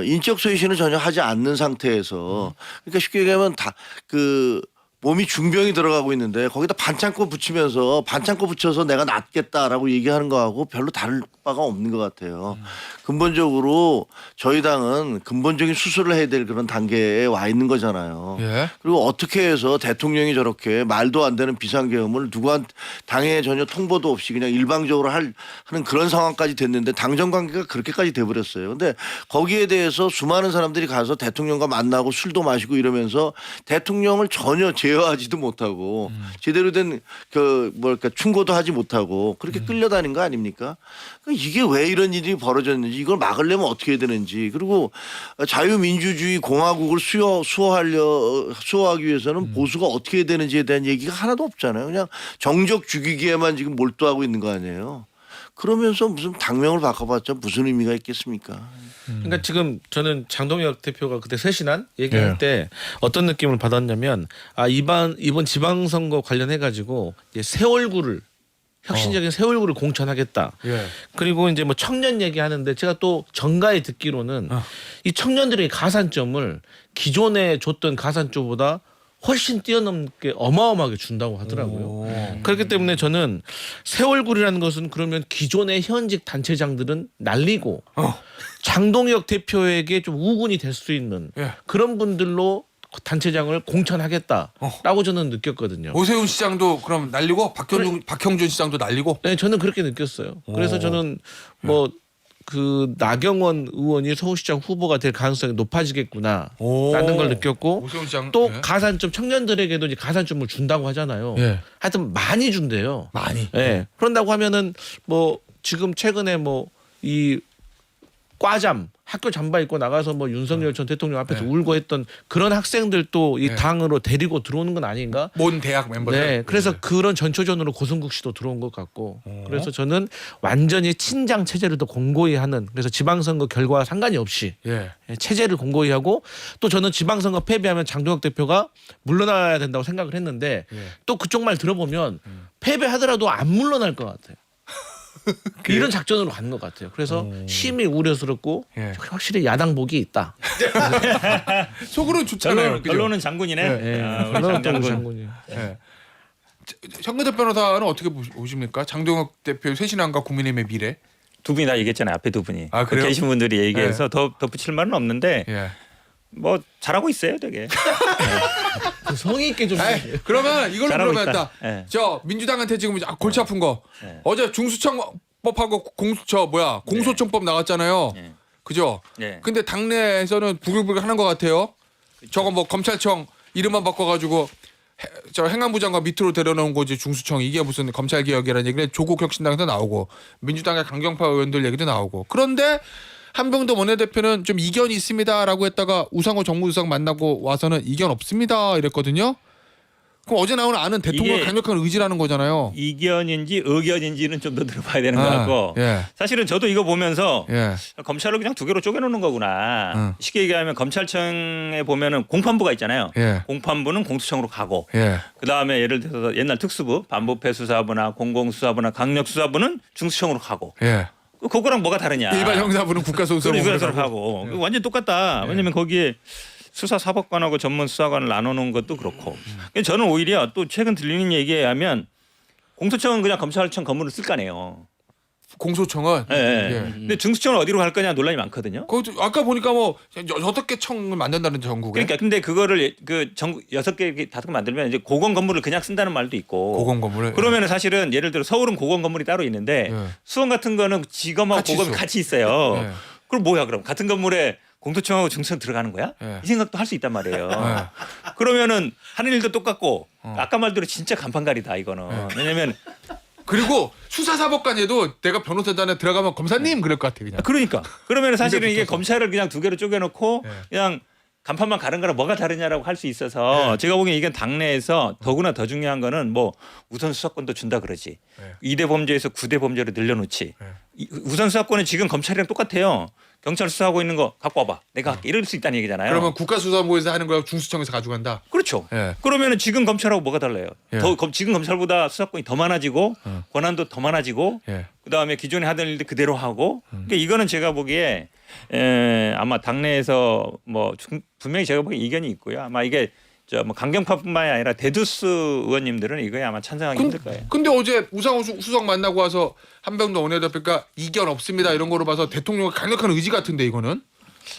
인적 쇄신을 전혀 하지 않는 상태에서 그러니까 쉽게 얘기하면 다 그 몸이 중병이 들어가고 있는데 거기다 반창고 붙이면서 반창고 붙여서 내가 낫겠다라고 얘기하는 거하고 별로 다를 바가 없는 것 같아요. 근본적으로 저희 당은 근본적인 수술을 해야 될 그런 단계에 와 있는 거잖아요. 예. 그리고 어떻게 해서 대통령이 저렇게 말도 안 되는 비상계엄을 누구한테 당에 전혀 통보도 없이 그냥 일방적으로 하는 그런 상황까지 됐는데 당정 관계가 그렇게까지 돼버렸어요. 근데 거기에 대해서 수많은 사람들이 가서 대통령과 만나고 술도 마시고 이러면서 대통령을 전혀 제어하지도 못하고 제대로 된 그 뭐랄까 충고도 하지 못하고 그렇게 끌려다닌 거 아닙니까? 그러니까 이게 왜 이런 일이 벌어졌는지 이걸 막으려면 어떻게 해야 되는지 그리고 자유민주주의 공화국을 수호하기 위해서는 보수가 어떻게 해야 되는지에 대한 얘기가 하나도 없잖아요. 그냥 정적 죽이기에만 지금 몰두하고 있는 거 아니에요. 그러면서 무슨 당명을 바꿔봤자 무슨 의미가 있겠습니까? 그러니까 지금 저는 장동혁 대표가 그때 쇄신안 얘기할 예. 때 어떤 느낌을 받았냐면 이번 지방선거 관련해 가지고 새 얼굴을 혁신적인 새 얼굴을 공천하겠다. 예. 그리고 이제 뭐 청년 얘기하는데 제가 또 정가에 듣기로는 이 청년들의 가산점을 기존에 줬던 가산점보다 훨씬 뛰어넘게 어마어마하게 준다고 하더라고요. 그렇기 때문에 저는 새 얼굴이라는 것은 그러면 기존의 현직 단체장들은 날리고 장동혁 대표에게 좀 우군이 될 수 있는 예. 그런 분들로 단체장을 공천하겠다라고 저는 느꼈거든요. 오세훈 시장도 그럼 날리고 박형준 시장도 날리고. 네, 저는 그렇게 느꼈어요. 그래서 저는 뭐 그 나경원 의원이 서울시장 후보가 될 가능성이 높아지겠구나라는 걸 느꼈고 오세훈 시장 또 예. 가산점 청년들에게도 이제 가산점을 준다고 하잖아요. 예. 하여튼 많이 준대요. 많이. 예. 그런다고 하면은 뭐 지금 최근에 뭐 이 과잠 학교 잠바 입고 나가서 뭐 윤석열 전 대통령 앞에서 울고 했던 그런 학생들도 이 네. 당으로 데리고 들어오는 건 아닌가? 모든 대학 멤버들. 네, 그래서 그런 전초전으로 고승국 씨도 들어온 것 같고, 그래서 저는 완전히 친장 체제를 더 공고히 하는, 그래서 지방선거 결과와 상관이 없이 예. 체제를 공고히 하고, 또 저는 지방선거 패배하면 장동혁 대표가 물러나야 된다고 생각을 했는데, 예. 또 그쪽 말 들어보면 패배하더라도 안 물러날 것 같아요. 이런 작전으로 가는 것 같아요. 그래서 심히 우려스럽고 예. 확실히 야당복이 있다. 속으로는 좋잖아요. 그죠? 결론은 장군이네. 예, 우리 그런 장 장군. 장군이에요. 예. 현근택 변호사는 어떻게 보십니까? 장동혁 대표의 쇄신안과 국민의힘의 미래. 두 분이 다 얘기했잖아요. 앞에 두 분이. 아, 그래요? 계신 분들이 얘기해서 더 덧붙일 말은 없는데 예. 뭐 잘하고 있어요, 되게. 그 성의 있게 좀. 에이, 그러면 이걸로 잘하고 물어봤다. 있다. 예. 저 민주당한테 지금 골치 아픈 거. 예. 어제 중수청법하고 공소청법 나왔잖아요. 예. 그죠? 예. 근데 당내에서는 부글부글 하는 것 같아요. 저거 뭐 검찰청 이름만 바꿔가지고 저 행안부 장관 밑으로 데려놓은 거지 중수청 이게 무슨 검찰 개혁이라는 얘기를 조국 혁신당에서 나오고 민주당의 강경파 의원들 얘기도 나오고 그런데 한병도 원내대표는 좀 이견이 있습니다라고 했다가 우상호 정무수석 만나고 와서는 이견 없습니다 이랬거든요. 그럼 어제 나온 안은 대통령 이게 강력한 의지라는 거잖아요. 이견인지 의견인지는 좀 더 들어봐야 되는 것 아, 같고 예. 사실은 저도 이거 보면서 예. 검찰을 그냥 두 개로 쪼개놓는 거구나. 응. 쉽게 얘기하면 검찰청에 보면은 공판부가 있잖아요. 예. 공판부는 공수청으로 가고 예. 그다음에 예를 들어서 옛날 특수부 반부패 수사부나 공공수사부나 강력수사부는 중수청으로 가고 예. 그거랑 뭐가 다르냐. 일반 형사부는 국가소송으로 국가수사로 가고 예. 완전 똑같다. 왜냐하면 거기에 수사사법관하고 전문수사관을 나누는 것도 그렇고 저는 오히려 또 최근 들리는 얘기에 의하면 공소청은 그냥 검찰청 건물을 쓸 거네요. 공소청은 예. 예. 근데 중수청은 어디로 갈 거냐 논란이 많거든요. 거기도 아까 보니까 뭐 6개 청을 만든다는 전국에 그러니까 근데 그거를 그 전국 6개 5개 만들면 이제 고건 건물을 그냥 쓴다는 말도 있고. 고건 건물을 그러면은 사실은 예를 들어 서울은 고건 건물이 따로 있는데 예. 수원 같은 거는 지검하고 같이 고검이 있어. 같이 있어요. 예. 그럼 뭐야 그럼 같은 건물에 공소청하고 중수청 들어가는 거야? 예. 이 생각도 할 수 있단 말이에요. 예. 그러면은 하는 일도 똑같고 아까 말대로 진짜 간판가리다 이거는. 왜냐면 그리고 수사사법관에도 내가 변호사단에 들어가면 검사님 그럴 것 같아 그냥. 그러니까 그러면 사실은 이게 붙어서. 검찰을 그냥 두 개로 쪼개놓고 네. 그냥 간판만 가른 거랑 뭐가 다르냐라고 할 수 있어서 제가 보기엔 이건 당내에서 더구나 더 중요한 거는 뭐 우선 수사권도 준다 그러지. 네. 2대 범죄에서 9대 범죄로 늘려놓지. 네. 우선 수사권은 지금 검찰이랑 똑같아요. 경찰 수사하고 있는 거 갖고 와봐. 내가 할게. 이럴 수 있다는 얘기잖아요. 그러면 국가수사본부에서 하는 거랑 중수청에서 가져간다. 그렇죠. 예. 그러면은 지금 검찰하고 뭐가 달라요? 예. 지금 검찰보다 수사권이 더 많아지고 권한도 더 많아지고 예. 그다음에 기존에 하던 일도 그대로 하고 그러니까 이거는 제가 보기에 아마 당내에서 뭐 분명히 제가 보기에 이견이 있고요. 아마 이게 저 뭐 강경파뿐만이 아니라 대두수 의원님들은 이거에 아마 찬성하기 힘들 거예요. 근데 어제 우상호 수석 만나고 와서 한병도 원내대표가 이견 없습니다 이런 거로 봐서 대통령의 강력한 의지 같은데 이거는.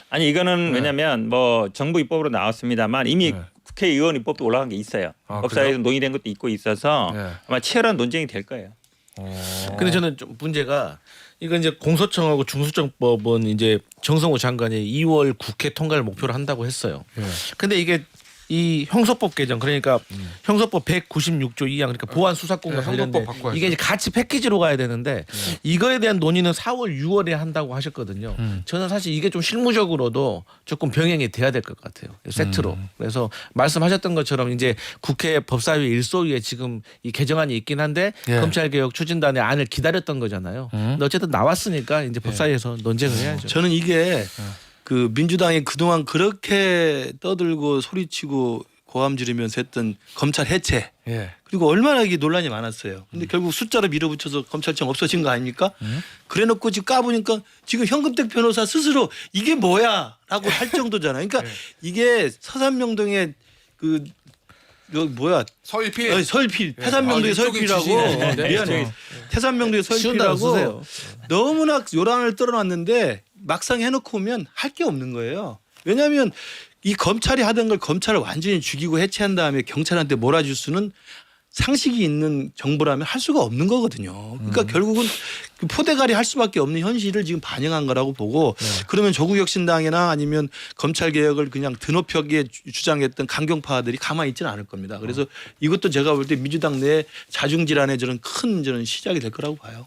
아니 이거는 왜냐하면 뭐 정부 입법으로 나왔습니다만 이미 네. 국회의원 입법도 올라간 게 있어요. 아, 법사위에서 그래요? 논의된 것도 있고 있어서 네. 아마 치열한 논쟁이 될 거예요. 근데 저는 좀 문제가 이거 이제 공소청하고 중수청법은 이제 정성호 장관이 2월 국회 통과를 목표로 한다고 했어요. 예. 근데 이게 이 형소법 개정 그러니까 형소법 196조 2항 그러니까 보안 수사권과 네, 관련된 형소법 바꿔야죠. 이게 이제 같이 패키지로 가야 되는데 이거에 대한 논의는 4월 6월에 한다고 하셨거든요. 저는 사실 이게 좀 실무적으로도 조금 병행이 돼야 될 것 같아요. 세트로. 그래서 말씀하셨던 것처럼 이제 국회 법사위 일소위에 지금 이 개정안이 있긴 한데 예. 검찰개혁 추진단의 안을 기다렸던 거잖아요. 근데 어쨌든 나왔으니까 이제 법사위에서 논쟁을 해야죠. 저는 이게 그 민주당이 그동안 그렇게 떠들고 소리치고 고함 지르면서 했던 검찰 해체 예. 그리고 얼마나 이게 논란이 많았어요. 근데 결국 숫자로 밀어붙여서 검찰청 없어진 거 아닙니까? 그래놓고 지금 까보니까 지금 현금택 변호사 스스로 이게 뭐야라고 할 정도잖아요. 그러니까 이게 서산명동의 그 뭐야 서일필. 서일필 예. 태산명동의 아, 이쪽이 서일필이라고 지시네. 미안해 태산명동의 쉬운 단어 서일필이라고 쓰세요. 너무나 요란을 떨어놨는데 막상 해놓고 오면 할 게 없는 거예요. 왜냐하면 이 검찰이 하던 걸 검찰을 완전히 죽이고 해체한 다음에 경찰한테 몰아줄 수는 상식이 있는 정부라면 할 수가 없는 거거든요. 그러니까 결국은 그 포대갈이 할 수밖에 없는 현실을 지금 반영한 거라고 보고 그러면 조국혁신당이나 아니면 검찰 개혁을 그냥 드높여게 주장했던 강경파들이 가만히 있지는 않을 겁니다. 그래서 이것도 제가 볼 때 민주당 내 자중질환의 저는 시작이 될 거라고 봐요.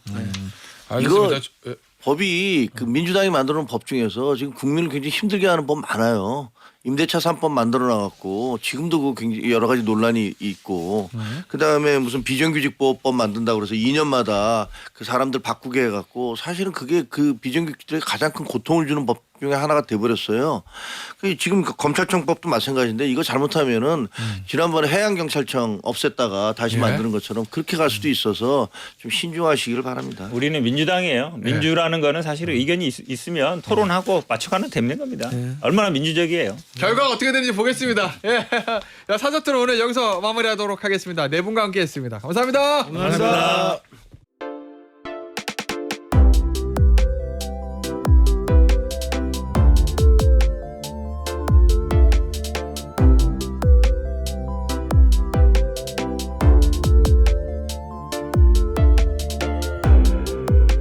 알겠습니다. 예. 법이 그 민주당이 만들어 놓은 법 중에서 지금 국민을 굉장히 힘들게 하는 법 많아요. 임대차 3법 만들어 놔갖고 지금도 그 굉장히 여러 가지 논란이 있고 그다음에 무슨 비정규직보호법 만든다고 그래서 2년마다 그 사람들 바꾸게 해갖고 사실은 그게 그 비정규직들에게 가장 큰 고통을 주는 법 중에 하나가 돼버렸어요. 지금 그 검찰청법도 마찬가지인데 이거 잘못하면은 지난번에 해양경찰청 없앴다가 다시 예. 만드는 것처럼 그렇게 갈 수도 있어서 좀 신중하시기를 바랍니다. 우리는 민주당이에요. 민주라는 거는 사실 의견이 있으면 토론하고 맞춰가는 되는 겁니다. 얼마나 민주적이에요. 결과가 어떻게 되는지 보겠습니다. 예. 자, 사저트로 오늘 여기서 마무리하도록 하겠습니다. 네 분과 함께했습니다. 감사합니다. 감사합니다.